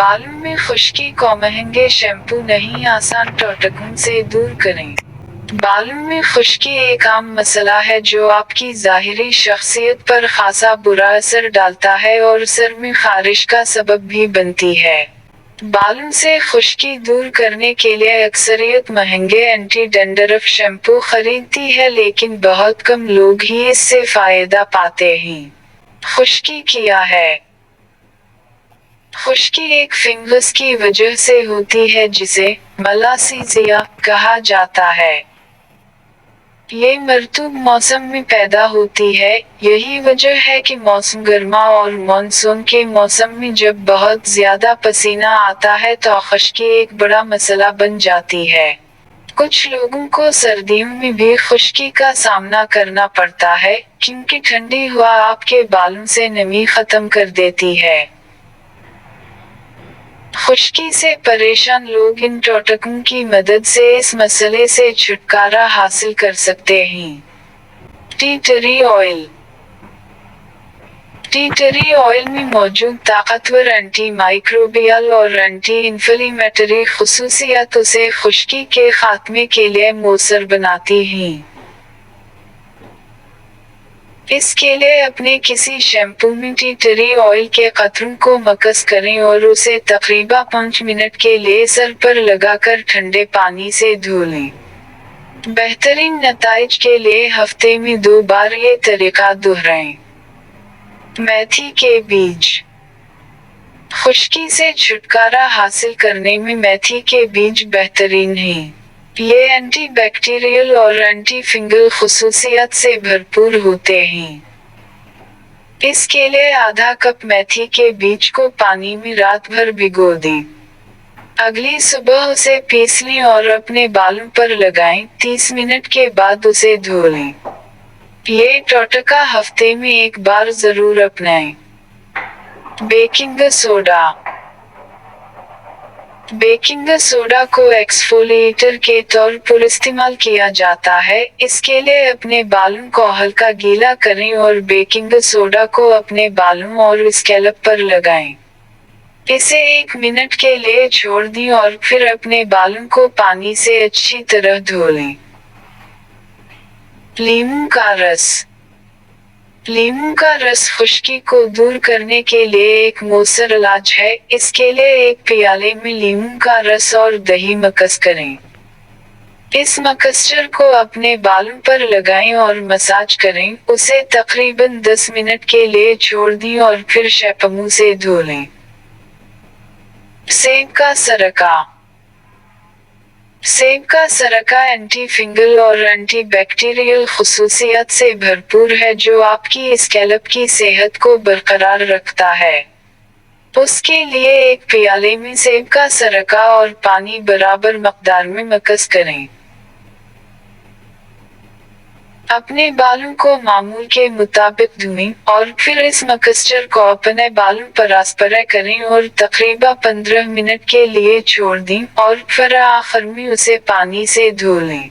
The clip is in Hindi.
बालों में खुश्की को महंगे शैम्पू नहीं आसान टोटकों से दूर करें। बालों में खुश्की एक आम मसला है जो आपकी ज़ाहिरी शख्सियत पर खासा बुरा असर डालता है और सर में खारिश का सबब भी बनती है। बालों से खुश्की दूर करने के लिए अक्सरियत महंगे एंटी डैंड्रफ शैम्पू खरीदती है, लेकिन बहुत कम लोग ही इससे फायदा पाते हैं। खुश्की क्या है? खुश्की एक फंगस की वजह से होती है जिसे मलासीजिया कहा जाता है। ये मरतूब मौसम में पैदा होती है। यही वजह है कि मौसम गर्मा और मानसून के मौसम में जब बहुत ज्यादा पसीना आता है तो खुश्की एक बड़ा मसला बन जाती है। कुछ लोगों को सर्दियों में भी खुश्की का सामना करना पड़ता है, क्योंकि ठंडी हवा आपके बालों से नमी खत्म कर देती है। खुश्की से परेशान लोग इन टोटकों की मदद से इस मसले से छुटकारा हासिल कर सकते हैं। Tea tree oil. Tea tree oil में मौजूद ताकतवर एंटी माइक्रोबियल और एंटी इन्फ्लेमेटरी खुसूसियात उसे खुश्की के खात्मे के लिए मौसर बनाती हैं। इसके लिए अपने किसी शैम्पू में टी ट्री ऑयल के कतरों को मक्स करें और उसे तकरीबन 5 मिनट के लिए सर पर लगाकर ठंडे पानी से धो लें। बेहतरीन नताइज के लिए हफ्ते में 2 बार ये तरीका दोहराएं। मेथी के बीज। खुश्की से छुटकारा हासिल करने में मेथी के बीज बेहतरीन हैं। ये एंटी बैक्टीरियल और एंटी फंगल खुसूसियत से भरपूर होते हैं। इसके लिए आधा कप मेथी के बीज को पानी में रात भर भिगो दें। अगली सुबह उसे पीस लें और अपने बालों पर लगाएं। 30 मिनट के बाद उसे धो लें। ये टोटका हफ्ते में 1 बार जरूर अपनाएं। Baking soda. बेकिंग सोडा को एक्सफोलिएटर के तौर पर इस्तेमाल किया जाता है। इसके लिए अपने बालों को हल्का गीला करें और बेकिंग सोडा को अपने बालों और स्कैल्प पर लगाएं। इसे 1 मिनट के लिए छोड़ दें और फिर अपने बालों को पानी से अच्छी तरह धो लें। लीमू का रस। लीमू का रस खुश्की को दूर करने के लिए एक मौसर इलाज है। इसके लिए 1 प्याले में लीमू का रस और दही मक्स करें। इस मक्सचर को अपने बालों पर लगाएं और मसाज करें। उसे तकरीबन 10 मिनट के लिए छोड़ दें और फिर शैम्पू से धो लें। सेब का सरका। सेब का सरका एंटी फंगल और एंटी बैक्टीरियल खुसूसियत से भरपूर है जो आपकी स्कैल्प की सेहत को बरकरार रखता है। उसके लिए 1 प्याले में सेब का सरका और पानी बराबर मकदार में मक्स करें। अपने बालों को मामूल के मुताबिक धोएं और फिर इस मक्सचर को अपने बालों पर स्प्रे करें और तकरीबन 15 मिनट के लिए छोड़ दें और फिर आखिर में उसे पानी से धो लें।